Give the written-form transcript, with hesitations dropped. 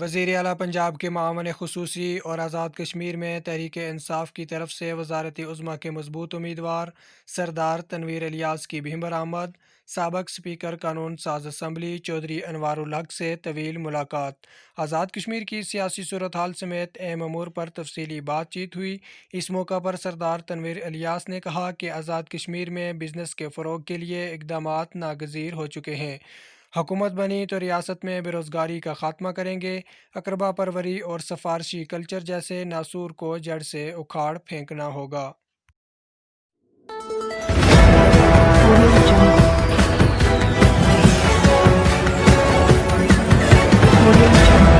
وزیر اعلیٰ پنجاب کے معاون خصوصی اور آزاد کشمیر میں تحریک انصاف کی طرف سے وزارت عظمیٰ کے مضبوط امیدوار سردار تنویر الیاس کی بھی برآمد۔ سابق اسپیکر قانون ساز اسمبلی چودھری انوار الحق سے طویل ملاقات۔ آزاد کشمیر کی سیاسی صورتحال سمیت اہم امور پر تفصیلی بات چیت ہوئی۔ اس موقع پر سردار تنویر الیاس نے کہا کہ آزاد کشمیر میں بزنس کے فروغ کے لیے اقدامات ناگزیر ہو چکے ہیں۔ حکومت بنی تو ریاست میں بے روزگاری کا خاتمہ کریں گے۔ اقربا پروری اور سفارشی کلچر جیسے ناسور کو جڑ سے اکھاڑ پھینکنا ہوگا۔ Audio Jungle.